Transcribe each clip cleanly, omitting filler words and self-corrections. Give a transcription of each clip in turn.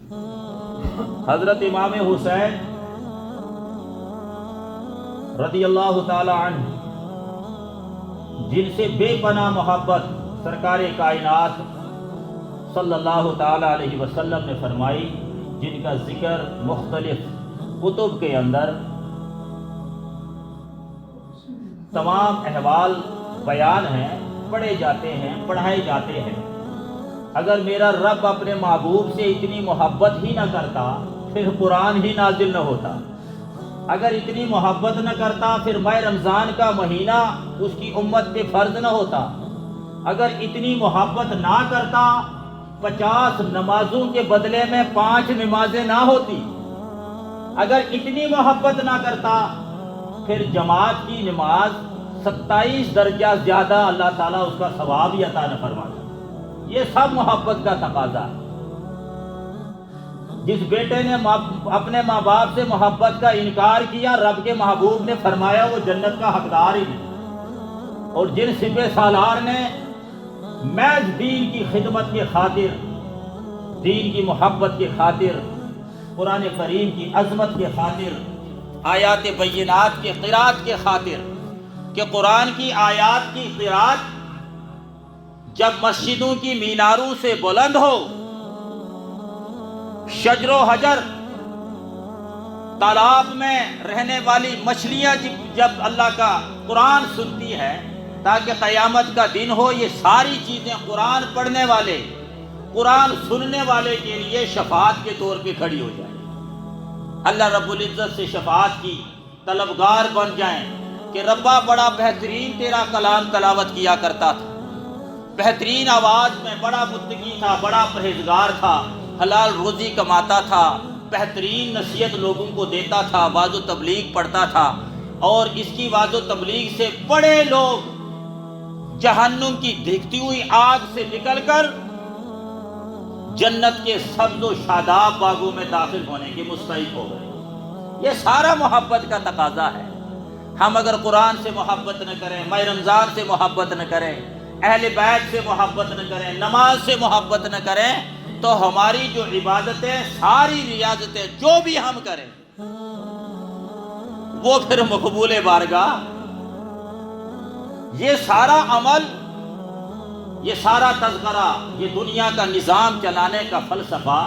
حضرت امام حسین رضی اللہ تعالی عنہ جن سے بے پناہ محبت سرکار کائنات صلی اللہ تعالی علیہ وسلم نے فرمائی، جن کا ذکر مختلف کتب کے اندر تمام احوال بیان ہیں، پڑھے جاتے ہیں، پڑھائے جاتے ہیں۔ اگر میرا رب اپنے محبوب سے اتنی محبت ہی نہ کرتا پھر قرآن ہی نازل نہ ہوتا، اگر اتنی محبت نہ کرتا پھر ماہ رمضان کا مہینہ اس کی امت پہ فرض نہ ہوتا، اگر اتنی محبت نہ کرتا 50 نمازوں کے بدلے میں 5 نمازیں نہ ہوتی، اگر اتنی محبت نہ کرتا پھر جماعت کی نماز 27 درجہ زیادہ اللہ تعالیٰ اس کا ثواب ہی عطا نہ فرماتا۔ یہ سب محبت کا تقاضا ہے۔ جس بیٹے نے اپنے ماں باپ سے محبت کا انکار کیا، رب کے محبوب نے فرمایا وہ جنت کا حقدار ہی نہیں۔ اور جن سپہ سالار نے محض دین کی خدمت کے خاطر، دین کی محبت کے خاطر، قرآن کریم کی عظمت کے خاطر، آیات بینات کے قرات کے خاطر، کہ قرآن کی آیات کی قرات جب مسجدوں کی میناروں سے بلند ہو، شجر و حجر، تالاب میں رہنے والی مچھلیاں جب اللہ کا قرآن سنتی ہے تاکہ قیامت کا دن ہو، یہ ساری چیزیں قرآن پڑھنے والے، قرآن سننے والے کے لیے شفاعت کے طور پہ کھڑی ہو جائیں، اللہ رب العزت سے شفاعت کی طلبگار بن جائیں کہ ربا بڑا بہترین تیرا کلام تلاوت کیا کرتا تھا، بہترین آواز میں، بڑا متقی تھا، بڑا پرہیزگار تھا، حلال روزی کماتا تھا، بہترین نصیحت لوگوں کو دیتا تھا، واعظ و تبلیغ پڑھتا تھا، اور اس کی واعظ و تبلیغ سے بڑے لوگ جہنم کی دھکتی ہوئی آگ سے نکل کر جنت کے سبز و شاداب باغوں میں داخل ہونے کے مستحق ہو گئے۔ یہ سارا محبت کا تقاضا ہے۔ ہم اگر قرآن سے محبت نہ کریں، ماہ رمضان سے محبت نہ کریں، اہل بیت سے محبت نہ کریں، نماز سے محبت نہ کریں، تو ہماری جو عبادتیں، ساری ریاضتیں جو بھی ہم کریں وہ پھر مقبول بارگاہ، یہ سارا عمل، یہ سارا تذکرہ، یہ دنیا کا نظام چلانے کا فلسفہ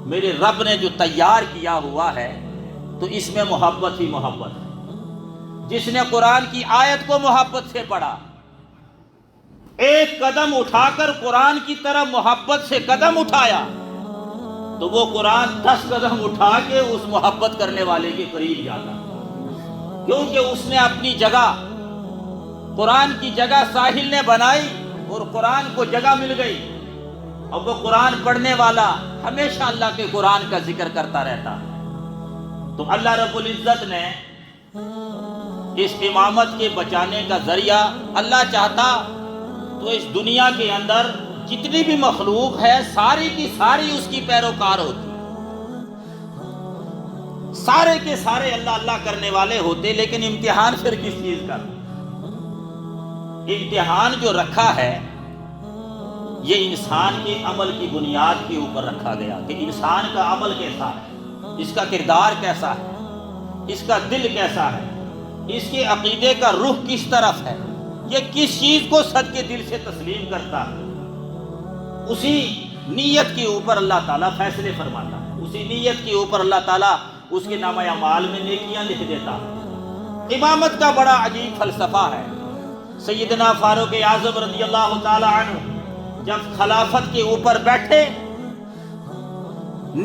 میرے رب نے جو تیار کیا ہوا ہے، تو اس میں محبت ہی محبت ہے۔ جس نے قرآن کی آیت کو محبت سے پڑھا، ایک قدم اٹھا کر قرآن کی طرف محبت سے قدم اٹھایا، تو وہ قرآن 10 قدم اٹھا کے اس محبت کرنے والے کے قریب جاتا، کیونکہ اس نے اپنی جگہ، قرآن کی جگہ ساحل نے بنائی اور قرآن کو جگہ مل گئی، اب وہ قرآن پڑھنے والا ہمیشہ اللہ کے قرآن کا ذکر کرتا رہتا ہے۔ تو اللہ رب العزت نے اس امامت کے بچانے کا ذریعہ، اللہ چاہتا تو اس دنیا کے اندر جتنی بھی مخلوق ہے ساری کی ساری اس کی پیروکار ہوتی، سارے کے سارے اللہ اللہ کرنے والے ہوتے، لیکن امتحان پھر کس چیز کا؟ امتحان جو رکھا ہے یہ انسان کے عمل کی بنیاد کے اوپر رکھا گیا کہ انسان کا عمل کیسا ہے، اس کا کردار کیسا ہے، اس کا دل کیسا ہے، اس کے عقیدے کا رخ کس طرف ہے، یہ کس چیز کو سچ کے دل سے تسلیم کرتا ہے، اسی نیت کے اوپر اللہ تعالیٰ فیصلے فرماتا ہے، اسی نیت کے اوپر اللہ تعالیٰ اس کے نامہ اعمال میں نیکیاں لکھ دیتا ہے۔ امامت کا بڑا عجیب فلسفہ ہے۔ سیدنا فاروق اعظم رضی اللہ تعالی عنہ جب خلافت کے اوپر بیٹھے،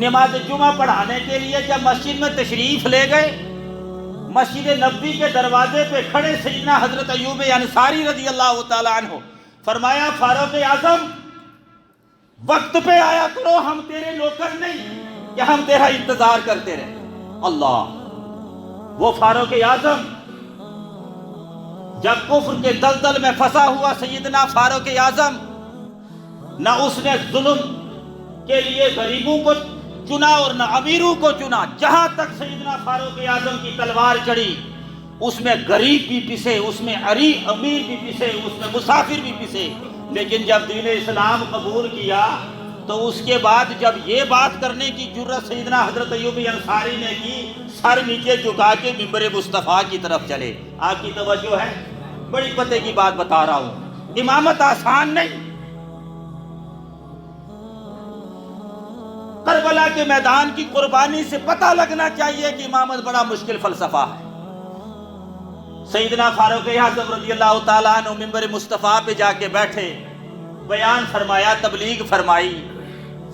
نماز جمعہ پڑھانے کے لیے جب مسجد میں تشریف لے گئے، مسجد نبوی کے دروازے پہ کھڑے سیدنا حضرت ایوب انصاری رضی اللہ تعالی عنہ فرمایا، فاروق اعظم وقت پہ آیا کرو، ہم تیرے نوکر نہیں کہ ہم تیرا انتظار کرتے رہے۔ اللہ، وہ فاروق اعظم جب کفر کے دلدل میں پھنسا ہوا سیدنا فاروق اعظم، نہ اس نے ظلم کے لیے غریبوں کو چنا اور نہ امیروں کو چنا، جہاں تک سیدنا فاروق اعظم کی تلوار چڑھی اس میں غریب بھی پسے، اس میں امیر بھی پسے، اس میں مسافر بھی پسے، لیکن جب دین اسلام قبول کیا تو اس کے بعد جب یہ بات کرنے کی جرت سیدنا حضرت ایوب انصاری نے کی، سر نیچے جھکا کے منبر مصطفیٰ کی طرف چلے۔ آپ کی توجہ ہے، بڑی پتے کی بات بتا رہا ہوں، امامت آسان نہیں۔ کربلا کے میدان کی قربانی سے پتہ لگنا چاہیے کہ امامت بڑا مشکل فلسفہ ہے۔ سیدنا فاروق اعظم رضی اللہ تعالیٰ عنہ منبر مصطفیٰ پہ جا کے بیٹھے، بیان فرمایا، تبلیغ فرمائی۔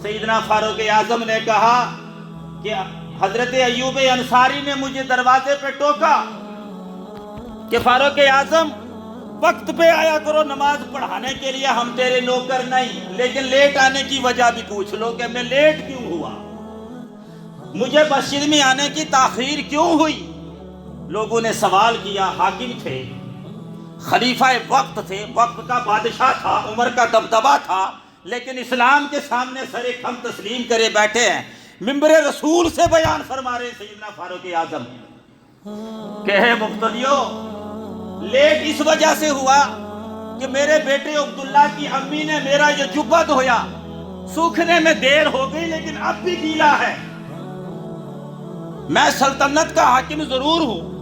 سیدنا فاروق اعظم نے کہا کہ حضرت ایوب انصاری نے مجھے دروازے پہ ٹوکا کہ فاروق اعظم وقت پہ آیا کرو نماز پڑھانے کے لیے، ہم تیرے نوکر نہیں، لیکن لیٹ آنے کی وجہ بھی پوچھ لو کہ میں لیٹ کیوں ہوا، مجھے مسجد میں آنے کی تاخیر کیوں ہوئی۔ لوگوں نے سوال کیا، حاکم تھے، خلیفہ وقت تھے، وقت کا بادشاہ تھا، عمر کا دبدبہ تھا، لیکن اسلام کے سامنے سر خم تسلیم کرے بیٹھے ہیں، منبر رسول سے بیان فرما رہے سیدنا فاروق اعظم کہ ہے مقتدیو، لیٹ اس وجہ سے ہوا کہ میرے بیٹے عبداللہ کی امی نے میرا یہ جبہ دھویا، سوکھنے میں دیر ہو گئی لیکن اب بھی گیلا ہے۔ میں سلطنت کا حاکم ضرور ہوں،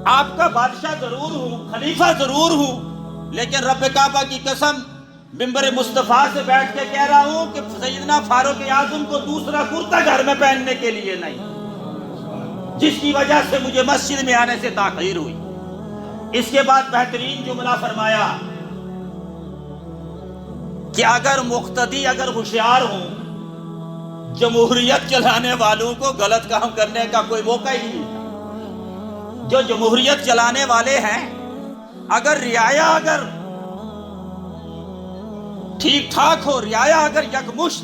آپ کا بادشاہ ضرور ہوں، خلیفہ ضرور ہوں، لیکن رب کعبہ کی قسم منبر مصطفیٰ سے بیٹھ کے کہہ رہا ہوں کہ سیدنا فاروق اعظم کو دوسرا کرتا گھر میں پہننے کے لیے نہیں، جس کی وجہ سے مجھے مسجد میں آنے سے تاخیر ہوئی۔ اس کے بعد بہترین جملہ فرمایا کہ اگر مقتدی اگر ہوشیار ہوں، جمہوریت چلانے والوں کو غلط کام کرنے کا کوئی موقع ہی نہیں۔ جو جمہوریت چلانے والے ہیں، اگر رعایا اگر ٹھیک ٹھاک ہو، رعایا اگر یکمشت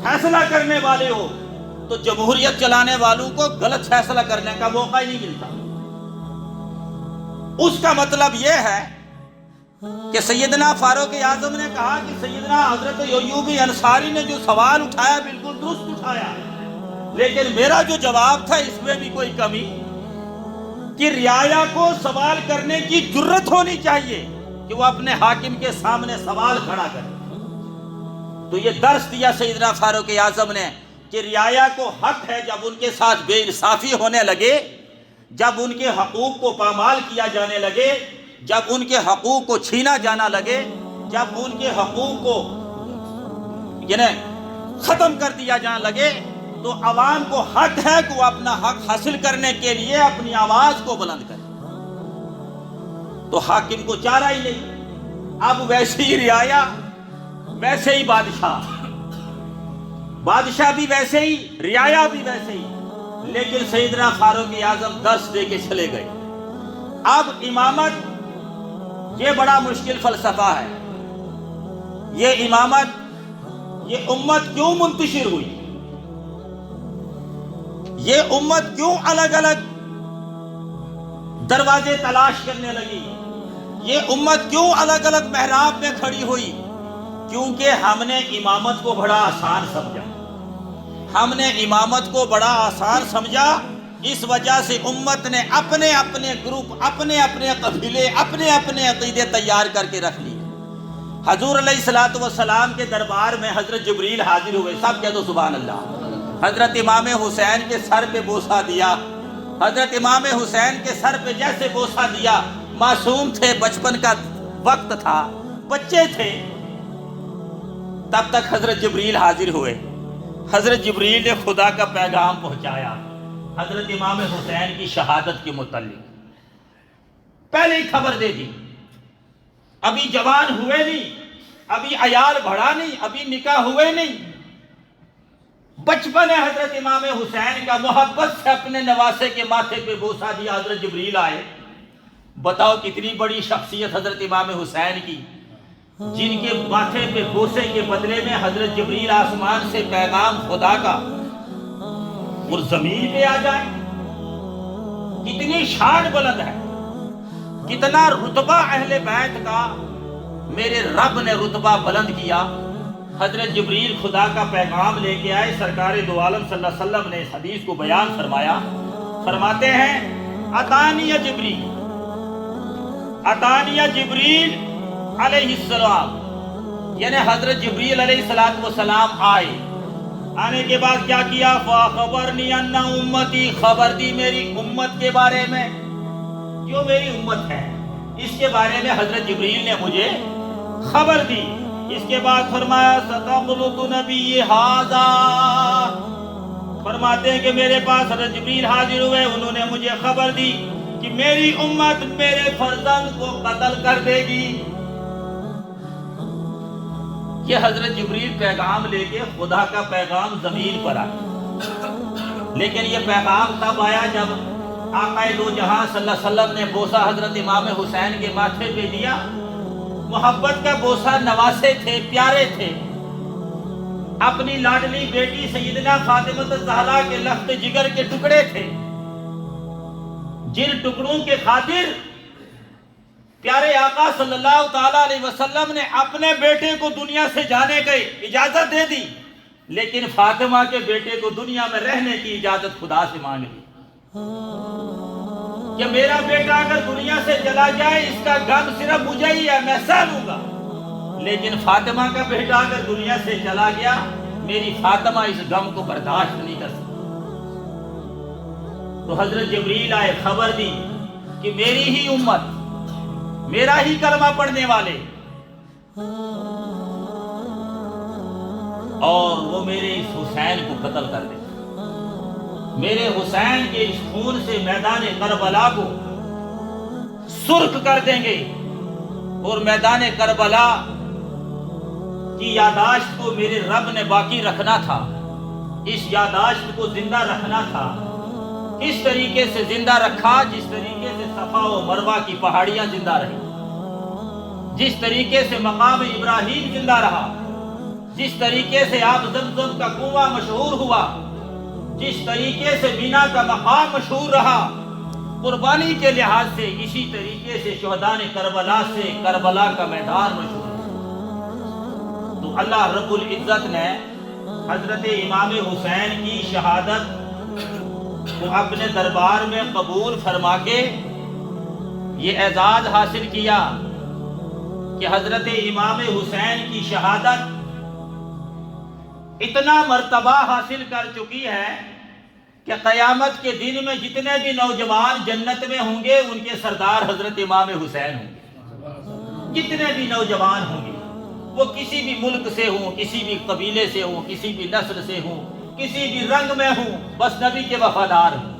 فیصلہ کرنے والے ہو، تو جمہوریت چلانے والوں کو غلط فیصلہ کرنے کا موقع ہی نہیں ملتا۔ اس کا مطلب یہ ہے کہ سیدنا فاروق اعظم نے کہا کہ سیدنا حضرت ایوب انصاری نے جو سوال اٹھایا بالکل درست اٹھایا، لیکن میرا جو جواب تھا اس میں بھی کوئی کمی، کہ رعایا کو سوال کرنے کی جرت ہونی چاہیے کہ وہ اپنے حاکم کے سامنے سوال کھڑا کرے۔ تو یہ درس دیا سیدنا فاروق اعظم نے کہ رعایا کو حق ہے جب ان کے ساتھ بے انصافی ہونے لگے، جب ان کے حقوق کو پامال کیا جانے لگے، جب ان کے حقوق کو چھینا جانا لگے، جب ان کے حقوق کو ختم کر دیا جانے لگے، تو عوام کو حق ہے کہ وہ اپنا حق حاصل کرنے کے لیے اپنی آواز کو بلند کرے۔ تو حاکم کو چارہ ہی نہیں، اب ویسے ہی رعایا، ویسے ہی بادشاہ، بادشاہ بھی ویسے ہی، رعایا بھی ویسے ہی۔ لیکن سیدنا فاروق اعظم دس دے کے چلے گئے۔ اب امامت یہ بڑا مشکل فلسفہ ہے۔ یہ امامت، یہ امت کیوں منتشر ہوئی، یہ امت کیوں الگ الگ دروازے تلاش کرنے لگی، یہ امت کیوں الگ الگ محراب میں کھڑی ہوئی؟ کیونکہ ہم نے امامت کو بڑا آسان سمجھا، ہم نے امامت کو بڑا آسان سمجھا۔ اس وجہ سے امت نے اپنے اپنے گروپ، اپنے اپنے قبیلے، اپنے اپنے عقیدے تیار کر کے رکھ لیے۔ حضور علیہ الصلوۃ والسلام کے دربار میں حضرت جبریل حاضر ہوئے، سب کہہ دو سبحان اللہ۔ حضرت امام حسین کے سر پہ بوسہ دیا، حضرت امام حسین کے سر پہ جیسے بوسہ دیا، معصوم تھے، بچپن کا وقت تھا، بچے تھے، تب تک حضرت جبریل حاضر ہوئے۔ حضرت جبریل نے خدا کا پیغام پہنچایا حضرت امام حسین کی شہادت کے متعلق، پہلے ہی خبر دے دی۔ ابھی جوان ہوئے نہیں، ابھی عیال بڑھا نہیں، ابھی نکاح ہوئے نہیں، بچپن ہے حضرت امام حسین کا، محبت سے اپنے نواسے کے ماتھے پہ بوسہ دیا۔ حضرت جبریل آئے، بتاؤ کتنی بڑی شخصیت حضرت امام حسین کی، جن کے ماتھے پہ بوسے کے بدلے میں حضرت جبریل آسمان سے پیغام خدا کا اور زمین پہ آ جائے۔ کتنی شان بلند ہے، کتنا رتبہ اہل بیت کا میرے رب نے رتبہ بلند کیا۔ حضرت جبریل خدا کا پیغام لے کے آئے، سرکار دو عالم صلی اللہ علیہ وسلم نے اس حدیث کو بیان فرمایا، فرماتے ہیں اتانی جبریل، اتانی جبریل علیہ السلام، یعنی حضرت جبریل علیہ السلام آئے، آنے کے بعد کیا کیا؟ فَخَبَرْنِي أَنَّ أُمَّتِي، خبر دی میری امت کے بارے میں، جو میری امت ہے اس کے بارے میں حضرت جبریل نے مجھے خبر دی۔ اس کے بعد فرمایا سَتَقْلُطُ نَبِيِّ هَذَا، فرماتے ہیں کہ میرے پاس حضرت جبریل حاضر ہوئے، انہوں نے مجھے خبر دی کہ میری امت میرے فرزند کو قتل کر دے گی۔ یہ حضرت جبریل پیغام لے کے خدا کا پیغام زمین پر آیا، لیکن یہ پیغام تب آیا جب آقا دو جہاں صلی اللہ علیہ وسلم نے بوسہ حضرت امام حسین کے ماتھے پہ دیا۔ محبت کا بوسہ نواسے تھے، پیارے تھے، اپنی لاڈلی بیٹی سیدنا فاطمہ الزہرا کے لخت جگر کے ٹکڑے تھے، جن ٹکڑوں کے خاطر پیارے آقا صلی اللہ تعالیٰ علیہ وسلم نے اپنے بیٹے کو دنیا سے جانے کی اجازت دے دی، لیکن فاطمہ کے بیٹے کو دنیا میں رہنے کی اجازت خدا سے مانگ لی کہ میرا بیٹا اگر دنیا سے چلا جائے اس کا غم صرف مجھے ہی ہے، میں سہ لوں گا، لیکن فاطمہ کا بیٹا اگر دنیا سے چلا گیا میری فاطمہ اس غم کو برداشت نہیں کر سکتی۔ تو حضرت جبریل آئے، خبر دی کہ میری ہی امت، میرا ہی کلمہ پڑھنے والے، اور وہ میرے اس حسین کو قتل کر دیں، میرے حسین کے اس خون سے میدان کربلا کو سرخ کر دیں گے، اور میدان کربلا کی یاداشت کو میرے رب نے باقی رکھنا تھا، اس یاداشت کو زندہ رکھنا تھا۔ اس طریقے سے زندہ رکھا جس طریقے سے صفا و مروہ کی پہاڑیاں زندہ رہی، جس طریقے سے مقام ابراہیم زندہ رہا، جس طریقے سے آپ زمزم کا کنواں مشہور ہوا، جس طریقے سے مینا کا مقام مشہور رہا قربانی کے لحاظ سے، اسی طریقے سے شہداء کربلا سے کربلا کا میدان مشہور ہے۔ تو اللہ رب العزت نے حضرت امام حسین کی شہادت کو اپنے دربار میں قبول فرما کے یہ اعزاز حاصل کیا کہ حضرت امام حسین کی شہادت اتنا مرتبہ حاصل کر چکی ہے کہ قیامت کے دن میں جتنے بھی نوجوان جنت میں ہوں گے ان کے سردار حضرت امام حسین ہوں گے۔ جتنے بھی نوجوان ہوں گے وہ کسی بھی ملک سے ہوں، کسی بھی قبیلے سے ہوں، کسی بھی نسل سے ہوں، کسی بھی رنگ میں ہوں، بس نبی کے وفادار ہوں،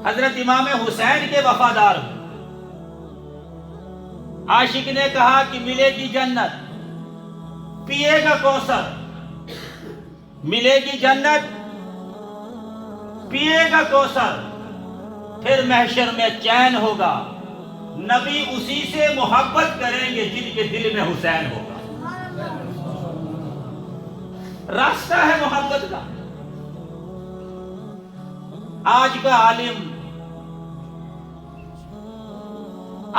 حضرت امام حسین کے وفادار ہوں۔ عاشق نے کہا کہ ملے گی جنت، پیے گا کوثر، ملے گی جنت، پیے گا کوثر، پھر محشر میں چین ہوگا، نبی اسی سے محبت کریں گے جن کے دل میں حسین ہوگا۔ راستہ ہے محبت کا۔ آج کا عالم،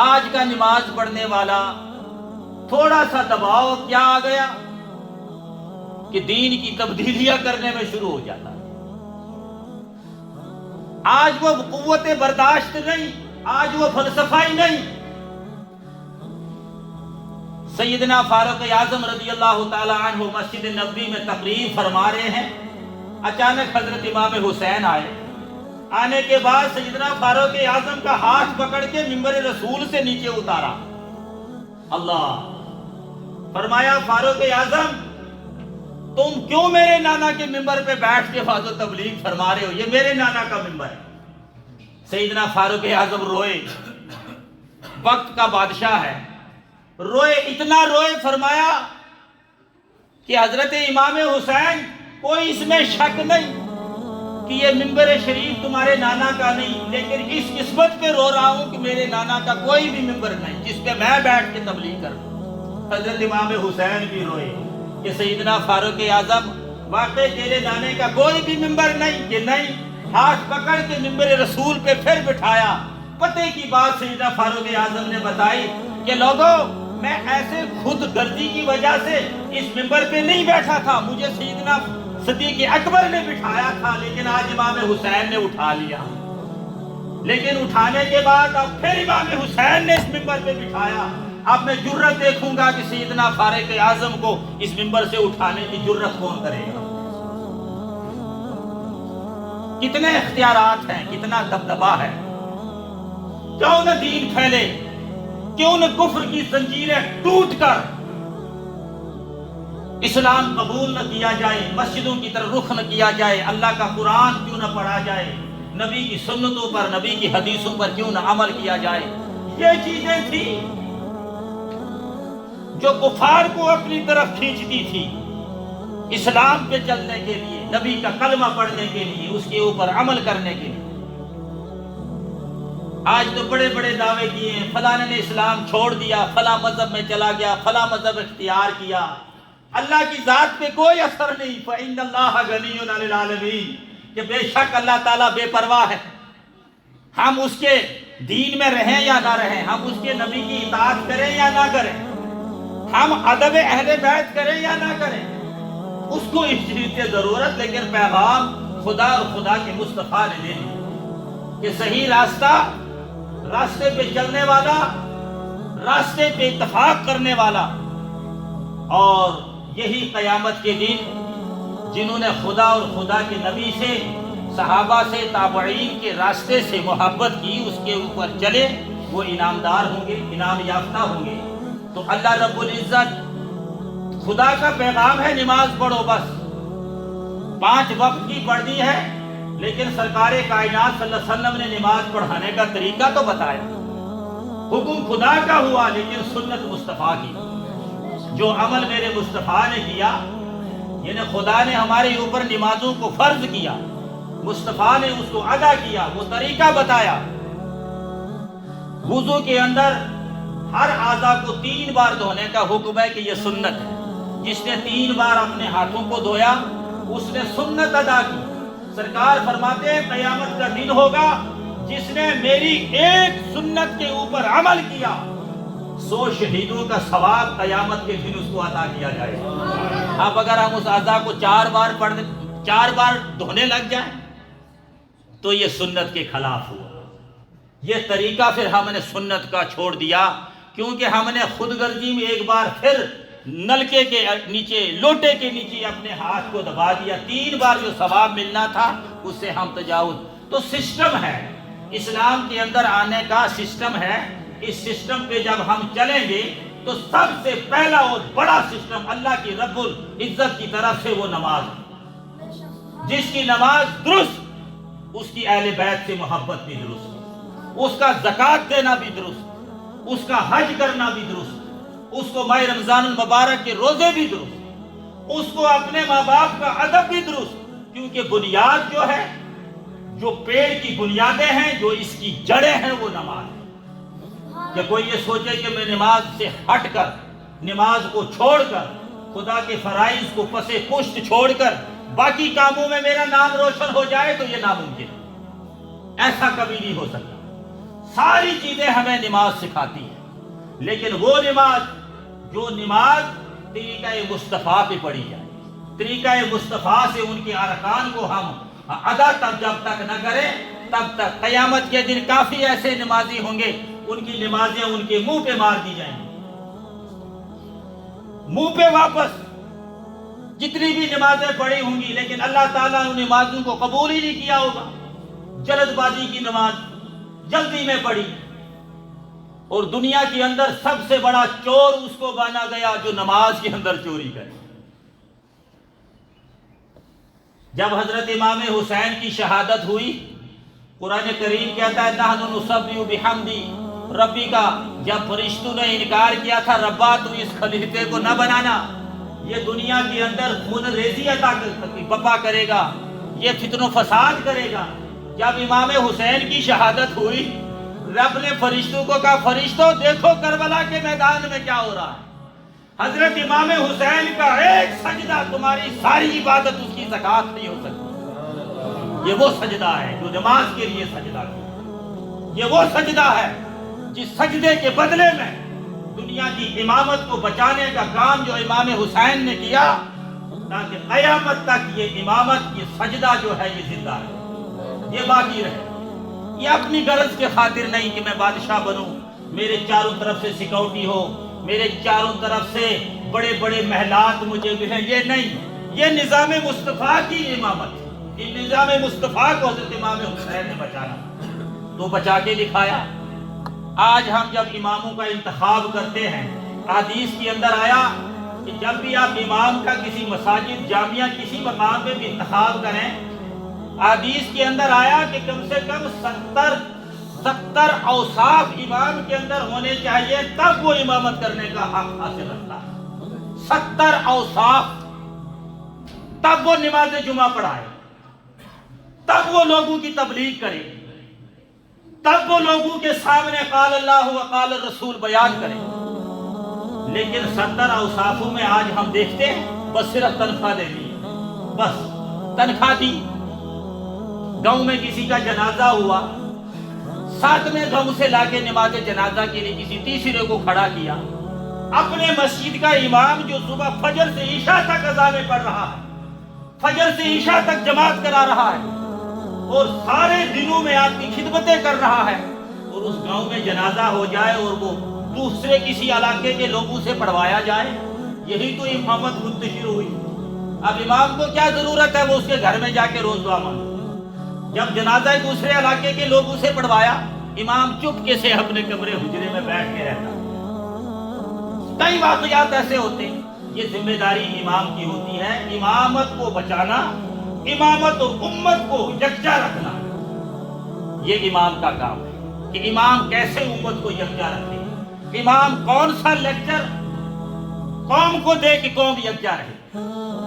آج کا نماز پڑھنے والا، تھوڑا سا دباؤ کیا آ گیا کہ دین کی تبدیلیاں کرنے میں شروع ہو جاتا ہے۔ آج وہ قوت برداشت نہیں، آج وہ فلسفہ ہی نہیں۔ سیدنا فاروق اعظم رضی اللہ تعالی عنہ مسجد نبوی میں تقریر فرما رہے ہیں، اچانک حضرت امام حسین آئے۔ آنے کے بعد سیدنا فاروق اعظم کا ہاتھ پکڑ کے ممبر رسول سے نیچے اتارا۔ اللہ فرمایا فاروق اعظم تم کیوں میرے نانا کے ممبر پہ بیٹھ کے واعظ و تبلیغ فرما رہے ہو؟ یہ میرے نانا کا ممبر ہے۔ سیدنا فاروق اعظم روئے، وقت کا بادشاہ ہے، روئے، اتنا روئے، فرمایا کہ حضرت امام حسین کوئی اس میں شک نہیں کہ یہ ممبر شریف تمہارے نانا کا نہیں، لیکن اس قسمت پہ رو رہا ہوں کہ میرے نانا کا کوئی بھی ممبر نہیں جس پہ میں بیٹھ کے تبلیغ کروں۔ حضرت امام حسین بھی روئے کہ سیدنا فاروق اعظم واقعی تیرے نانے کا کوئی بھی ممبر نہیں؟ کہ نہیں۔ ہاتھ پکڑ کے ممبر رسول پہ پھر بٹھایا۔ پتے کی بات سیدنا فاروق اعظم نے بتائی کہ لوگوں میں ایسے خود غرضی کی وجہ سے اس ممبر پہ نہیں بیٹھا تھا، مجھے سیدنا صدیق اکبر نے بٹھایا تھا، لیکن آج امام حسین نے اٹھا لیا۔ لیکن اٹھانے کے بعد اب پھر امام حسین نے اس ممبر پہ بٹھایا اب میں جرت دیکھوں گا کہ سیدنا فاروق اعظم کو اس منبر سے اٹھانے کی جرت کون کرے گا؟ کتنے اختیارات ہیں، کتنا دبدبا ہے، کیوں نہ دین پھیلے، کیوں نہ کفر کی زنجیریں ٹوٹ کر اسلام قبول نہ کیا جائے، مسجدوں کی طرف رخ نہ کیا جائے، اللہ کا قرآن کیوں نہ پڑھا جائے، نبی کی سنتوں پر، نبی کی حدیثوں پر کیوں نہ عمل کیا جائے۔ یہ چیزیں تھی جو کفار کو اپنی طرف کھینچتی تھی اسلام پہ چلنے کے لیے، نبی کا کلمہ پڑھنے کے لیے، اس کے اوپر عمل کرنے کے لیے۔ آج تو بڑے بڑے دعوے کیے ہیں، فلاں نے اسلام چھوڑ دیا، فلاں مذہب میں چلا گیا، فلاں مذہب اختیار کیا، اللہ کی ذات پہ کوئی اثر نہیں۔ فَإِنَّ اللَّهَ غَنِيٌّ عَنِ الْعَالَمِينَ، کہ بے شک اللہ تعالیٰ بے پرواہ ہے، ہم اس کے دین میں رہیں یا نہ رہیں، ہم اس کے نبی کی اطاعت کریں یا نہ کریں، ہم ادب اہل بیت کریں یا نہ کریں، اس کو اس چیز کی ضرورت، لیکن پیغام خدا اور خدا کے مصطفیٰ نے دے دیا کہ صحیح راستہ، راستے پہ چلنے والا، راستے پہ اتفاق کرنے والا، اور یہی قیامت کے دن جنہوں نے خدا اور خدا کے نبی سے، صحابہ سے، تابعین کے راستے سے محبت کی، اس کے اوپر چلے، وہ انعامدار ہوں گے، انعام یافتہ ہوں گے۔ تو اللہ رب العزت، خدا کا پیغام ہے نماز پڑھو بس، 5 وقت کی پڑھنی ہے، لیکن سرکار کائنات صلی اللہ علیہ وسلم نے نماز پڑھانے کا طریقہ تو بتایا۔ حکم خدا کا ہوا لیکن سنت مصطفیٰ کی، جو عمل میرے مصطفیٰ نے کیا، یعنی خدا نے ہمارے اوپر نمازوں کو فرض کیا، مصطفیٰ نے اس کو ادا کیا، وہ طریقہ بتایا۔ وضو کے اندر ہر اعضاء کو 3 بار دھونے کا حکم ہے کہ یہ سنت ہے۔ جس نے 3 بار اپنے ہاتھوں کو دھویا اس نے سنت ادا کی۔ سرکار فرماتے ہیں قیامت کا دن ہوگا جس نے میری ایک سنت کے اوپر عمل کیا، 100 شہیدوں کا ثواب قیامت کے دن اس کو عطا کیا جائے گا۔ اب اگر ہم اس اعضاء کو 4 بار دھونے لگ جائیں تو یہ سنت کے خلاف ہوا۔ یہ طریقہ پھر ہم نے سنت کا چھوڑ دیا، کیونکہ ہم نے خود غرضی میں ایک بار پھر نلکے کے نیچے، لوٹے کے نیچے اپنے ہاتھ کو دبا دیا، 3 بار جو ثواب ملنا تھا اس سے ہم تجاوز۔ تو سسٹم ہے، اسلام کے اندر آنے کا سسٹم ہے۔ اس سسٹم پہ جب ہم چلیں گے تو سب سے پہلا اور بڑا سسٹم اللہ کی رب العزت کی طرف سے وہ نماز ہے۔ جس کی نماز درست، اس کی اہل بیت سے محبت بھی درست، اس کا زکوٰۃ دینا بھی درست، اس کا حج کرنا بھی درست، اس کو ماہ رمضان المبارک کے روزے بھی درست، اس کو اپنے ماں باپ کا ادب بھی درست، کیونکہ بنیاد جو ہے، جو پیڑ کی بنیادیں ہیں، جو اس کی جڑیں ہیں، وہ نماز ہے۔ کہ کوئی یہ سوچے کہ میں نماز سے ہٹ کر، نماز کو چھوڑ کر، خدا کے فرائض کو پس پشت چھوڑ کر باقی کاموں میں میرا نام روشن ہو جائے تو یہ ناممکن ہے، ایسا کبھی نہیں ہو سکتا۔ ساری چیزیں ہمیں نماز سکھاتی ہے، لیکن وہ نماز جو نماز طریقہ مصطفیٰ پہ پڑھی جائے، طریقہ مصطفیٰ سے ان کے ارکان کو ہم ادا جب تک نہ کریں، تب تک قیامت کے دن کافی ایسے نمازی ہوں گے، ان کی نمازیں ان کے منہ پہ مار دی جائیں گی، منہ پہ واپس۔ جتنی بھی نمازیں پڑھی ہوں گی لیکن اللہ تعالیٰ ان نمازوں کو قبول ہی نہیں کیا ہوگا۔ جلد بازی کی نماز جلدی میں پڑھی، اور دنیا کے اندر سب سے بڑا چور اس کو مانا گیا جو نماز کے اندر چوری کرے۔ جب حضرت امام حسین کی شہادت ہوئی، قرآن کریم کہتا ہے نحن نسبح بحمدی ربی کا، جب فرشتوں نے انکار کیا تھا، ربا تو اس خلیفے کو نہ بنانا، یہ دنیا کے اندر خون ریزی عطا بپا کرے گا، یہ فتن و فساد کرے گا۔ جب امام حسین کی شہادت ہوئی، رب نے فرشتوں کو کہا فرشتوں دیکھو کربلا کے میدان میں کیا ہو رہا ہے، حضرت امام حسین کا ایک سجدہ تمہاری ساری عبادت اس کی زکوٰۃ نہیں ہو سکتی۔ یہ وہ سجدہ ہے جو نماز کے لیے سجدہ کیا، یہ وہ سجدہ ہے جس سجدے کے بدلے میں دنیا کی امامت کو بچانے کا کام جو امام حسین نے کیا، تاکہ قیامت تک یہ امامت، یہ سجدہ جو ہے یہ زندہ ہے، یہ باقی رہے۔ یہ اپنی غرض کے خاطر نہیں کہ میں بادشاہ بنوں، میرے چاروں طرف سے سیکورٹی ہو، میرے چاروں طرف سے بڑے بڑے محلات مجھے ملیں، یہ نہیں، یہ نظام مصطفیٰ کی امامت ہے۔ یہ نظام مصطفیٰ کو حضرت امام حسین نے بچانا تو بچا کے دکھایا۔ آج ہم جب اماموں کا انتخاب کرتے ہیں، حدیث کے اندر آیا کہ جب بھی آپ امام کا کسی مساجد، جامعہ، کسی مقام پہ بھی انتخاب کریں، حدیث کے اندر آیا کہ کم سے کم 70 اوصاف امام کے اندر ہونے چاہیے، تب وہ امامت کرنے کا حق حاصل رکھتا ہے۔ 70 اوصاف، تب وہ نماز جمعہ پڑھائے، تب وہ لوگوں کی تبلیغ کرے، تب وہ لوگوں کے سامنے قال اللہ و قال الرسول بیان کرے۔ لیکن 70 اوصافوں میں آج ہم دیکھتے ہیں بس صرف تنخواہ دے دی، بس تنخواہ دی۔ گاؤں میں کسی کا جنازہ ہوا، 7ویں گاؤں سے لا کے نماز جنازہ کے لیے کسی تیسرے کو کھڑا کیا۔ اپنے مسجد کا امام جو صبح فجر سے عشاء تک اذانیں پڑھ رہا ہے، فجر سے عشاء تک جماعت کرا رہا ہے، اور سارے دنوں میں آپ کی خدمتیں کر رہا ہے، اور اس گاؤں میں جنازہ ہو جائے اور وہ دوسرے کسی علاقے کے لوگوں سے پڑھوایا جائے، یہی تو امامت منتشر ہوئی۔ اب امام کو کیا ضرورت ہے وہ اس کے گھر میں جا کے روز دعا مانگے؟ جب جنازہ دوسرے علاقے کے لوگوں سے پڑھوایا، امام چپکے سے اپنے کمرے حجرے میں بیٹھ کے رہتا۔ کئی واقعات ایسے ہوتے ہیں۔ یہ ذمہ داری امام کی ہوتی ہے، امامت کو بچانا، امامت اور امت کو یکجا رکھنا، یہ امام کا کام ہے کہ امام کیسے امت کو یکجا رکھے۔ امام کون سا لیکچر قوم کو دے کہ قوم یکجا رہے،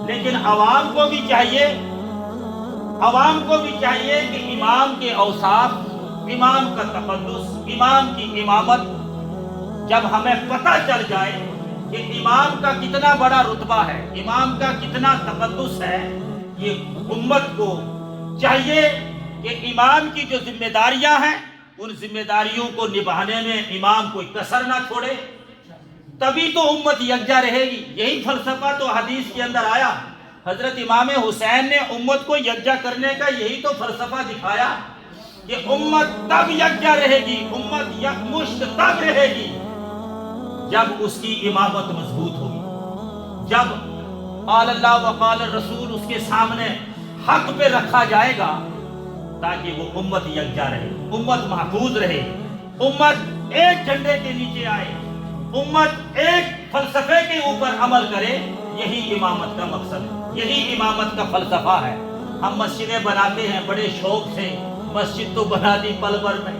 لیکن عوام کو بھی چاہیے کہ امام کے اوصاف، امام کا تقدس، امام کی امامت جب ہمیں پتہ چل جائے کہ امام کا کتنا بڑا رتبہ ہے، امام کا کتنا تقدس ہے، یہ امت کو چاہیے کہ امام کی جو ذمہ داریاں ہیں ان ذمہ داریوں کو نبھانے میں امام کوئی کسر نہ چھوڑے، تبھی تو امت یکجا رہے گی۔ یہی فلسفہ تو حدیث کے اندر آیا۔ حضرت امام حسین نے امت کو یکجا کرنے کا یہی تو فلسفہ دکھایا کہ امت تب یکجا رہے گی، امت یکمشت تب رہے گی جب اس کی امامت مضبوط ہوگی، جب قال اللہ و قال الرسول اس کے سامنے حق پہ رکھا جائے گا، تاکہ وہ امت یکجا رہے، امت محفوظ رہے، امت ایک جھنڈے کے نیچے آئے، امت ایک فلسفے کے اوپر عمل کرے۔ یہی امامت کا مقصد ہے، یہی امامت کا فلسفہ ہے۔ ہم مسجدیں بناتے ہیں بڑے شوق سے، مسجد تو بنا دی پل بھر میں،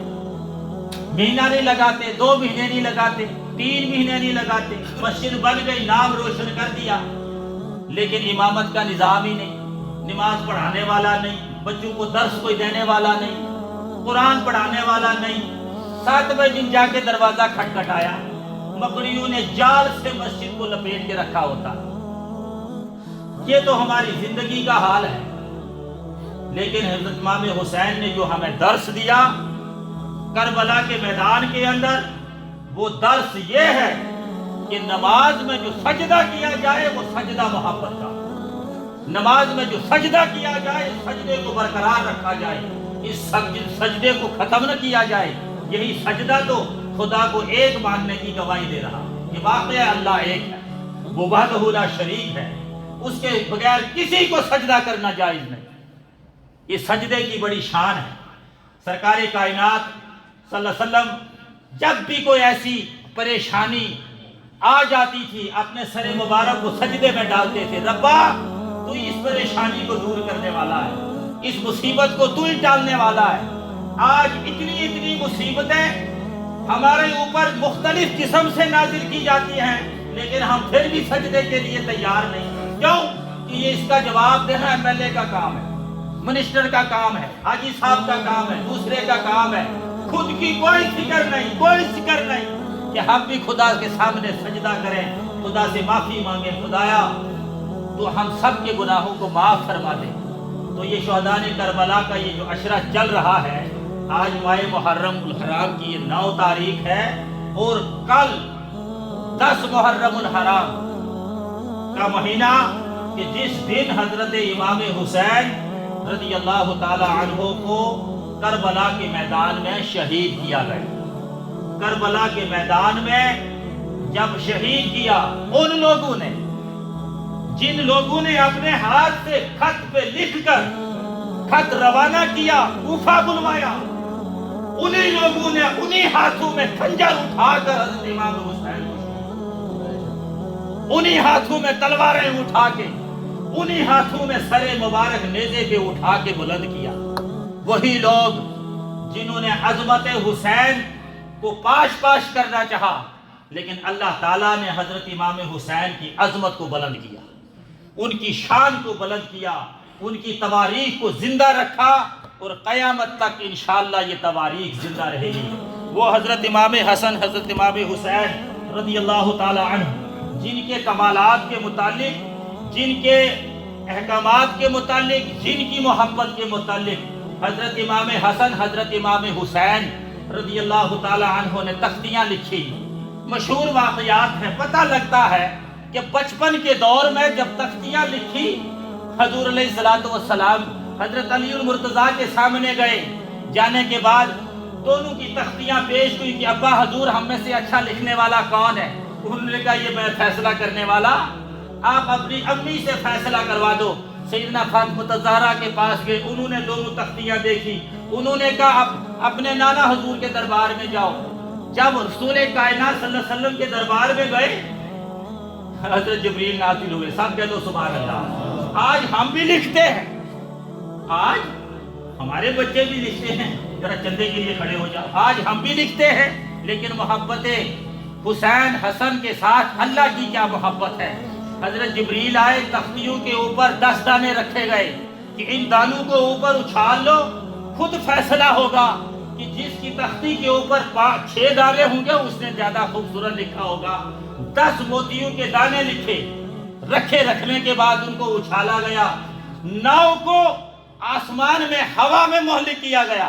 مہینہ نہیں لگاتے، 2 مہینے نہیں لگاتے، 3 مہینے نہیں لگاتے، مسجد بن گئی، نام روشن کر دیا، لیکن امامت کا نظام ہی نہیں، نماز پڑھانے والا نہیں، بچوں کو درس کوئی دینے والا نہیں، قرآن پڑھانے والا نہیں۔ 7ویں دن جا کے دروازہ کھٹکھٹایا، مکڑیوں نے جال سے مسجد کو لپیٹ کے رکھا ہوتا۔ یہ تو ہماری زندگی کا حال ہے، لیکن حضرت امام حسین نے جو ہمیں درس دیا کربلا کے میدان کے اندر، وہ درس یہ ہے کہ نماز میں جو سجدہ کیا جائے وہ سجدہ محبت کا، نماز میں جو سجدہ کیا جائے سجدے کو برقرار رکھا جائے، اس سجدے کو ختم نہ کیا جائے۔ یہی سجدہ تو خدا کو ایک ماننے کی گواہی دے رہا کہ واقعہ اللہ ایک ہے، وہ وحدہ لا شریک ہے، اس کے بغیر کسی کو سجدہ کرنا جائز نہیں۔ یہ سجدے کی بڑی شان ہے۔ سرکار کائنات صلی اللہ علیہ وسلم جب بھی کوئی ایسی پریشانی آ جاتی تھی، اپنے سر مبارک کو سجدے میں ڈالتے تھے، ربا تو اس پریشانی کو دور کرنے والا ہے، اس مصیبت کو تو ہی ٹالنے والا ہے۔ آج اتنی مصیبتیں ہمارے اوپر مختلف قسم سے نازل کی جاتی ہیں، لیکن ہم پھر بھی سجدے کے لیے تیار نہیں۔ کیوں؟ کہ یہ اس کا جواب دینا MLA کا کام ہے، منسٹر کا کام ہے، حاجی صاحب کا کام ہے، دوسرے کا کام ہے۔ خود کی کوئی فکر نہیں کہ ہم بھی خدا کے سامنے سجدہ کریں، خدا سے معافی مانگیں، خدایا تو ہم سب کے گناہوں کو معاف فرما دے۔ تو یہ شہداء کربلا کا یہ جو عشرہ چل رہا ہے، آج ماہ محرم الحرام کی یہ 9 تاریخ ہے، اور کل 10 محرم الحرام کا مہینہ کہ جس دن حضرت امام حسین رضی اللہ تعالی عنہ کو کربلا کے میدان میں شہید کیا گیا۔ کربلا کے میدان میں جب شہید کیا ان لوگوں نے، جن لوگوں نے اپنے ہاتھ سے خط پہ لکھ کر خط روانہ کیا، کوفہ بلوایا، انہی لوگوں نے انہی ہاتھوں میں خنجر اٹھا کر حضرت امام حسین کو، انہی ہاتھوں میں تلواریں اٹھا کے، انہی ہاتھوں میں سر مبارک نیزے پہ اٹھا کے بلند کیا۔ وہی لوگ جنہوں نے عظمت حسین کو پاش پاش کرنا چاہا، لیکن اللہ تعالیٰ نے حضرت امام حسین کی عظمت کو بلند کیا، ان کی شان کو بلند کیا، ان کی تواریخ کو زندہ رکھا، اور قیامت تک انشاءاللہ یہ تواریخ زندہ رہے گی۔ وہ حضرت امام حسن، حضرت امام حسین رضی اللہ تعالی عنہ، جن کے کمالات کے متعلق، جن کے احکامات کے متعلق، جن کی محبت کے متعلق حضرت امام حسن، حضرت امام حسین رضی اللہ تعالی عنہ نے تختیاں لکھی، مشہور واقعات ہیں۔ پتہ لگتا ہے کہ بچپن کے دور میں جب تختیاں لکھی، حضور علیہ السلام حضرت علی المرتضیٰ کے سامنے گئے، جانے کے بعد دونوں کی تختیاں پیش ہوئی کہ ابا حضور ہم میں سے اچھا لکھنے والا کون ہے؟ انہوں نے کہا یہ میں فیصلہ کرنے والا، آپ اپنی امی سے فیصلہ کروا دو۔ سیدنا فاطمہ زہرا کے پاس گئے، انہوں نے دونوں تختیاں دیکھی، انہوں نے کہا اپنے نانا حضور کے دربار میں جاؤ۔ جب رسول کائنات صلی اللہ علیہ وسلم کے دربار میں گئے، حضرت جبریل نازل ہوئے، سب کہہ دو سبحان اللہ۔ آج ہم بھی لکھتے ہیں، آج ہمارے بچے بھی لکھتے ہیں، ذرا چندے کے لیے کھڑے ہو جاؤ، آج ہم بھی لکھتے ہیں، لیکن محبت حسین حسن کے ساتھ اللہ کی کیا محبت ہے۔ حضرت جبریل آئے، تختیوں کے اوپر 10 دانے رکھے گئے کہ ان دانوں کو اوپر اچھال لو، خود فیصلہ ہوگا کہ جس کی تختی کے اوپر 6 دانے ہوں گے اس نے زیادہ خوبصورت لکھا ہوگا۔ 10 موتیوں کے دانے لکھے، رکھنے کے بعد ان کو اچھالا گیا، 9 کو آسمان میں ہوا میں مہلک کیا گیا،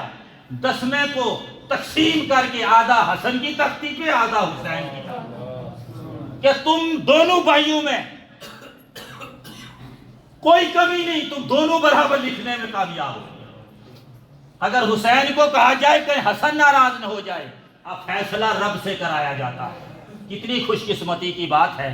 10ویں کو تقسیم کر کے آدھا حسن کی تختی پہ، آدھا حسین کی تختی، کہ تم دونوں بھائیوں میں کوئی کمی نہیں، تم دونوں برابر لکھنے میں کامیاب ہو۔ اگر حسین کو کہا جائے کہ حسن ناراض نہ ہو جائے، اب فیصلہ رب سے کرایا جاتا ہے۔ کتنی خوش قسمتی کی بات ہے۔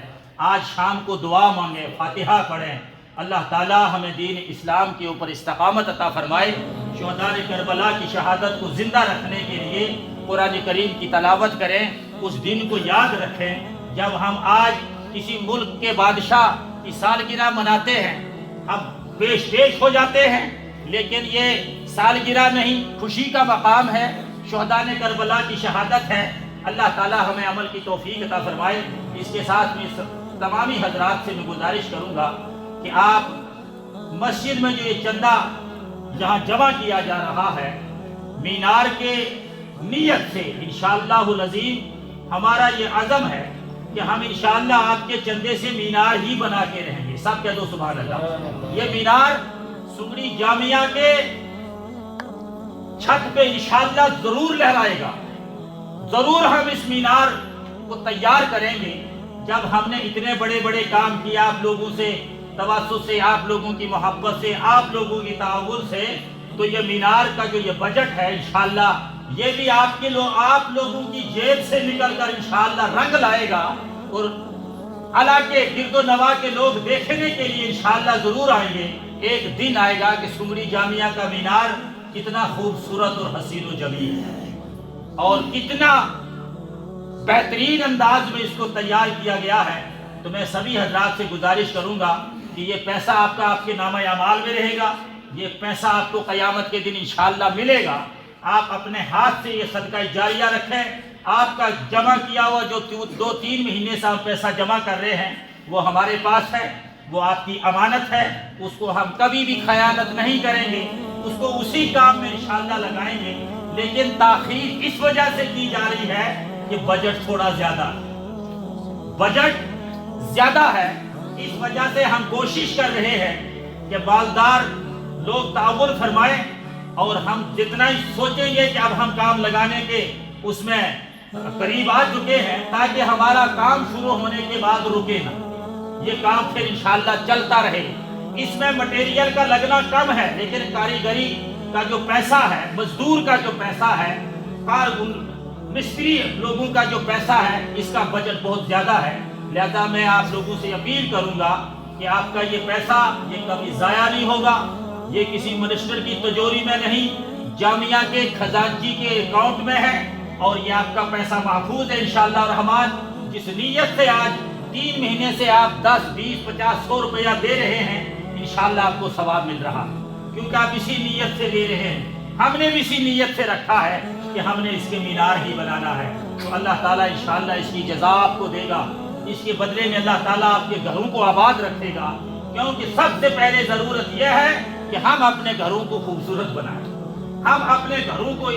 آج شام کو دعا مانگیں، فاتحہ پڑھیں، اللہ تعالیٰ ہمیں دین اسلام کے اوپر استقامت عطا فرمائے۔ شہداء کربلا کی شہادت کو زندہ رکھنے کے لیے قرآن کریم کی تلاوت کریں، اس دن کو یاد رکھیں جب ہم آج کسی ملک کے بادشاہ کی سالگرہ مناتے ہیں، ہم پیش ہو جاتے ہیں، لیکن یہ سالگرہ نہیں، خوشی کا مقام ہے، شہداء کربلا کی شہادت ہے۔ اللہ تعالیٰ ہمیں عمل کی توفیق عطا فرمائے۔ اس کے ساتھ میں تمامی حضرات سے میں گزارش کروں گا کہ آپ مسجد میں جو یہ چندہ جہاں جمع کیا جا رہا ہے، مینار کے نیت سے انشاءاللہ العظیم ہمارا یہ عزم ہے کہ ہم انشاءاللہ آپ کے چندے سے مینار ہی بنا کے رہیں گے۔ سب کہہ دو سبحان اللہ۔ یہ مینار سنگڑی جامعہ کے چھت پہ انشاءاللہ ضرور لہرائے گا، ضرور ہم اس مینار کو تیار کریں گے۔ جب ہم نے اتنے بڑے بڑے کام کیے آپ لوگوں سے تواسط سے، آپ لوگوں کی محبت سے، آپ لوگوں کی تعاون سے، تو یہ مینار کا جو یہ بجٹ ہے انشاءاللہ یہ بھی آپ لوگوں کی جیب سے نکل کر انشاءاللہ رنگ لائے گا، اور علاقے گرد و نواح کے لوگ دیکھنے کے لیے انشاءاللہ ضرور آئیں گے۔ ایک دن آئے گا کہ سنگڑی جامعہ کا مینار کتنا خوبصورت اور حسین و جمیل ہے، اور کتنا بہترین انداز میں اس کو تیار کیا گیا ہے۔ تو میں سبھی حضرات سے گزارش کروں گا کہ یہ پیسہ آپ کے نامہ اعمال میں رہے گا، یہ پیسہ آپ کو قیامت کے دن انشاءاللہ ملے گا۔ آپ اپنے ہاتھ سے یہ صدقہ جاریہ رکھیں۔ آپ کا جمع کیا ہوا جو 2-3 مہینے سے آپ پیسہ جمع کر رہے ہیں وہ ہمارے پاس ہے، وہ آپ کی امانت ہے، اس کو ہم کبھی بھی خیانت نہیں کریں گے، اس کو اسی کام میں انشاءاللہ لگائیں گے۔ لیکن تاخیر اس وجہ سے کی جا رہی ہے کہ بجٹ تھوڑا زیادہ ہے، اس وجہ سے ہم کوشش کر رہے ہیں کہ بالدار لوگ تعاون فرمائیں، اور ہم جتنا ہی سوچیں گے کہ اب ہم کام لگانے کے اس میں قریب آ چکے ہیں، تاکہ ہمارا کام شروع ہونے کے بعد رکے نہ، یہ کام پھر انشاءاللہ چلتا رہے۔ اس میں مٹیریل کا لگنا کم ہے، لیکن کاریگری کا جو پیسہ ہے، مزدور کا جو پیسہ ہے، مستری لوگوں کا جو پیسہ ہے اس کا بجٹ بہت زیادہ ہے، لہذا میں آپ لوگوں سے اپیل کروں گا کہ آپ کا یہ پیسہ یہ کبھی ضائع نہیں ہوگا، یہ کسی منسٹر کی تجوری میں نہیں، جامعہ کے خزانچی کے اکاؤنٹ میں ہے اور یہ آپ کا پیسہ محفوظ ہے انشاءاللہ الرحمن۔ جس نیت سے آج 3 مہینے سے آپ 10 20 50 100 روپیہ دے رہے ہیں، انشاءاللہ آپ کو ثواب مل رہا ہے، کیونکہ آپ اسی نیت سے دے رہے ہیں۔ ہم نے بھی اسی نیت سے رکھا ہے کہ ہم نے اس کے مینار ہی بنانا ہے، تو اللہ تعالیٰ انشاءاللہ اس کی جزا آپ کو دے گا، اس کے بدلے میں اللہ تعالیٰ آپ کے گھروں کو آباد رکھے گا، کیونکہ سب سے پہلے ضرورت یہ ہے کہ ہم اپنے گھروں کو خوبصورت بنائیں، ہم اپنے گھروں کو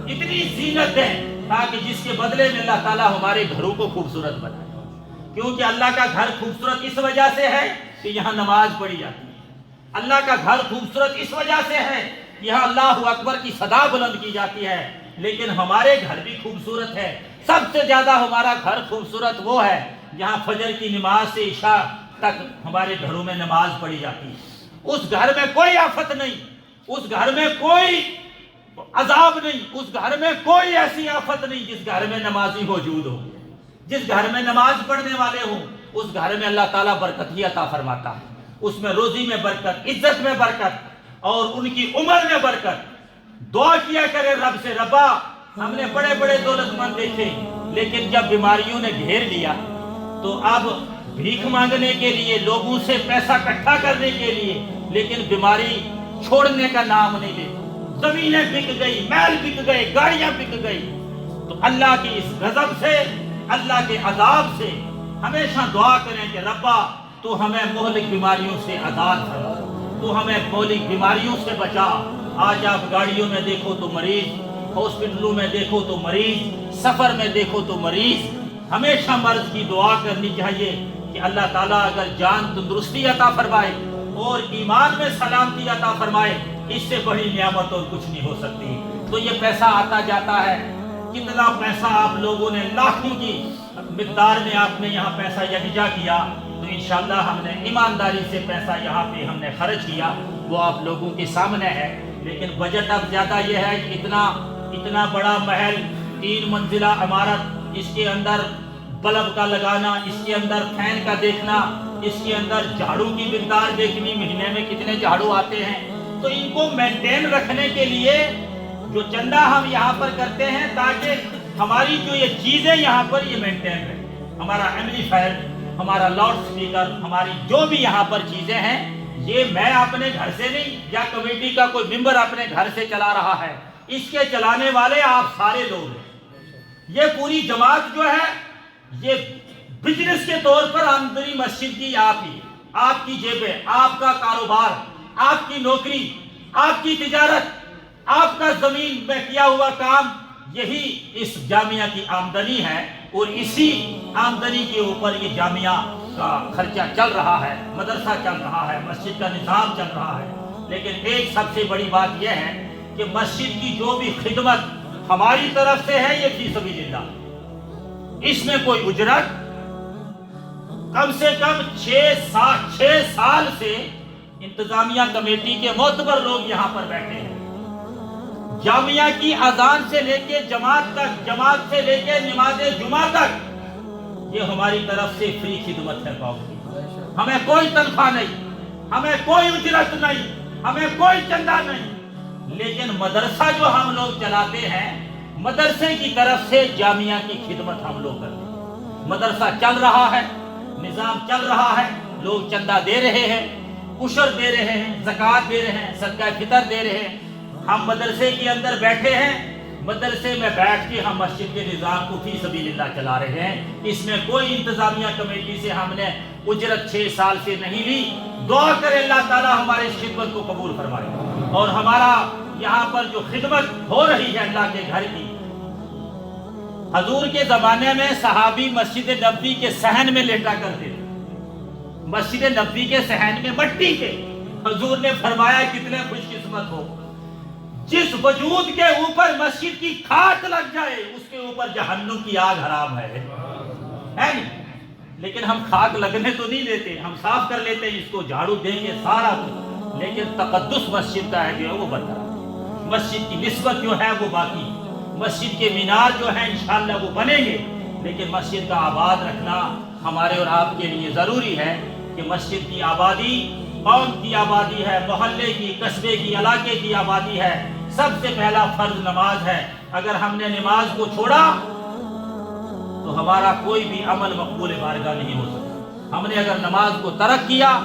اتنی زینت دیں تاکہ جس کے بدلے میں اللہ تعالیٰ ہمارے گھروں کو خوبصورت بنائے، کیونکہ اللہ کا گھر خوبصورت اس وجہ سے ہے کہ یہاں نماز پڑھی جاتی ہے، اللہ کا گھر خوبصورت اس وجہ سے ہے یہاں اللہ اکبر کی صدا بلند کی جاتی ہے، لیکن ہمارے گھر بھی خوبصورت ہے، سب سے زیادہ ہمارا گھر خوبصورت وہ ہے جہاں فجر کی نماز سے عشاء تک ہمارے گھروں میں نماز پڑھی جاتی ہے، اس گھر میں کوئی آفت نہیں، اس گھر میں کوئی عذاب نہیں، اس گھر میں کوئی ایسی آفت نہیں جس گھر میں نمازی موجود ہو، جس گھر میں نماز پڑھنے والے ہوں، اس گھر میں اللہ تعالیٰ برکت ہی عطا فرماتا ہے، اس میں روزی میں برکت، عزت میں برکت اور ان کی عمر میں برکت۔ دعا کیا کرے رب سے، ربا ہم نے بڑے بڑے دولت مند دیکھے لیکن جب بیماریوں نے گھیر لیا تو اب بھیک مانگنے کے لیے، لوگوں سے پیسہ اکٹھا کرنے کے لیے، لیکن بیماری چھوڑنے کا نام نہیں لیتی، زمینیں بک گئی، محل بک گئے، گاڑیاں بک گئی، تو اللہ کی اس غضب سے، اللہ کے عذاب سے ہمیشہ دعا کریں کہ ربا تو ہمیں مہلک بیماریوں سے آزاد فرما، تو ہمیں مہلک بیماریوں سے بچا۔ آج آپ گاڑیوں میں دیکھو تو مریض، ہاسپٹلوں میں دیکھو تو مریض، سفر میں دیکھو تو مریض، ہمیشہ مرض کی دعا کرنی چاہیے کہ اللہ تعالیٰ اگر جان تندرستی عطا فرمائے اور ایمان میں سلامتی عطا فرمائے، اس سے بڑی نعمت اور کچھ نہیں ہو سکتی۔ تو یہ پیسہ آتا جاتا ہے، کتنا پیسہ آپ لوگوں نے، لاکھوں کی مقدار میں آپ نے یہاں پیسہ یکجا کیا، تو انشاءاللہ ہم نے ایمانداری سے پیسہ یہاں پہ ہم نے خرچ کیا، وہ آپ لوگوں کے سامنے ہے۔ لیکن بجٹ اب زیادہ یہ ہے کہ اتنا بڑا محل، 3 منزلہ عمارت، اس کے اندر بلب کا لگانا، اس کے اندر فین کا دیکھنا، اس کے اندر جھاڑو کی مقدار دیکھنی، مہینے میں کتنے جھاڑو آتے ہیں، تو ان کو مینٹین رکھنے کے لیے جو چندہ ہم یہاں پر کرتے ہیں تاکہ ہماری جو یہ چیزیں یہاں پر یہ مینٹین رہے، ہمارا ایمپلیفائر، ہمارا لاؤڈ سپیکر، ہماری جو بھی یہاں پر چیزیں ہیں، یہ میں اپنے گھر سے نہیں یا کمیٹی کا کوئی ممبر اپنے گھر سے چلا رہا ہے، اس کے چلانے والے آپ سارے لوگ ہیں۔ یہ پوری جماعت جو ہے یہ بزنس کے طور پر آمدنی مسجد کی آپ ہی، آپ کی جیبیں، آپ کا کاروبار، آپ کی نوکری، آپ کی تجارت، آپ کا زمین میں کیا ہوا کام، یہی اس جامعہ کی آمدنی ہے، اور اسی آمدنی کے اوپر یہ جامعہ کا خرچہ چل رہا ہے، مدرسہ چل رہا ہے، مسجد کا نظام چل رہا ہے۔ لیکن ایک سب سے بڑی بات یہ ہے کہ مسجد کی جو بھی خدمت ہماری طرف سے ہے یہ فی سبیل اللہ، اس میں کوئی اجرت، کم سے کم 6 سال سے انتظامیہ کمیٹی کے معتبر لوگ یہاں پر بیٹھے ہیں، جامعہ کی اذان سے لے کے جماعت تک، جماعت سے لے کے نماز جمعہ تک، یہ ہماری طرف سے فری خدمت ہے قوم کی، ہمیں کوئی تنخواہ نہیں، ہمیں کوئی اجرت نہیں، ہمیں کوئی چندہ نہیں، لیکن مدرسہ جو ہم لوگ چلاتے ہیں، مدرسے کی طرف سے جامعہ کی خدمت ہم لوگ کرتے ہیں، مدرسہ چل رہا ہے، نظام چل رہا ہے، لوگ چندہ دے رہے ہیں، عشر دے رہے ہیں، زکوٰۃ دے رہے ہیں، صدقہ فطر دے رہے ہیں، ہم مدرسے کے اندر بیٹھے ہیں، مدرسے میں بیٹھ کے ہم مسجد کے نظام کو فی سبیل اللہ چلا رہے ہیں، اس میں کوئی انتظامیہ کمیٹی سے ہم نے اجرت 6 سال سے نہیں لی۔ دعا کرے اللہ تعالیٰ ہماری اس خدمت کو قبول فرمائے، اور ہمارا یہاں پر جو خدمت ہو رہی ہے اللہ کے گھر کی، حضور کے زمانے میں صحابی مسجد نبوی کے صحن میں لیٹا کرتے تھے، مسجد نبوی کے صحن میں مٹی کے، حضور نے فرمایا کتنے خوش قسمت ہو، جس وجود کے اوپر مسجد کی کھاٹ لگ جائے اس کے اوپر جہنم کی آگ حرام ہے نہیں؟ لیکن ہم خاک لگنے تو نہیں دیتے، ہم صاف کر لیتے ہیں، اس کو جھاڑو دیں گے سارا کچھ، لیکن تقدس مسجد کا ہے جو وہ برقرار، مسجد کی نسبت جو ہے وہ باقی، مسجد کے مینار جو ہیں انشاءاللہ وہ بنیں گے، لیکن مسجد کا آباد رکھنا ہمارے اور آپ کے لیے ضروری ہے کہ مسجد کی آبادی قوم کی آبادی ہے، محلے کی، قصبے کی، علاقے کی آبادی ہے۔ سب سے پہلا فرض نماز ہے۔ اگر ہم نے نماز کو چھوڑا تو ہمارا کوئی بھی عمل مقبول بارگاہ نہیں ہو سکتا۔ ہم نے اگر نماز کو ترک کیا،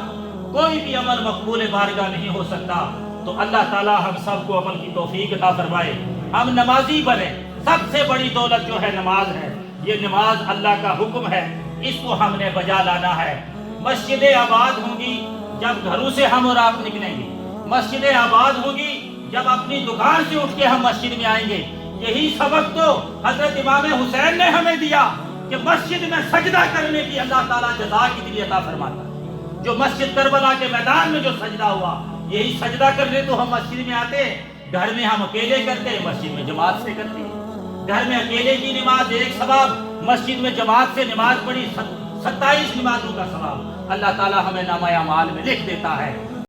کوئی بھی عمل مقبول بارگاہ نہیں ہو سکتا۔ تو اللہ تعالی ہم سب کو عمل کی توفیق عطا فرمائے، ہم نمازی بنے۔ سب سے بڑی دولت جو ہے نماز ہے۔ یہ نماز اللہ کا حکم ہے، اس کو ہم نے بجا لانا ہے۔ مسجدیں آباد ہوں گی جب گھروں سے ہم اور آپ نکلیں گے، مسجدیں آباد ہوں گی جب اپنی دکان سے اٹھ کے ہم مسجد میں آئیں گے۔ یہی سبق تو حضرت امام حسین نے ہمیں دیا کہ مسجد میں سجدہ کرنے کی اللہ تعالیٰ جزا کتنی عطا فرماتا ہے۔ جو مسجد کربلا کے میدان میں جو سجدہ ہوا، یہی سجدہ کرنے تو ہم مسجد میں آتے ہیں۔ گھر میں ہم اکیلے کرتے ہیں، مسجد میں جماعت سے کرتے ہیں۔ گھر میں اکیلے کی نماز ایک ثواب، مسجد میں جماعت سے نماز پڑھی 27 نمازوں کا ثواب اللہ تعالیٰ ہمیں نامہ اعمال میں لکھ دیتا ہے۔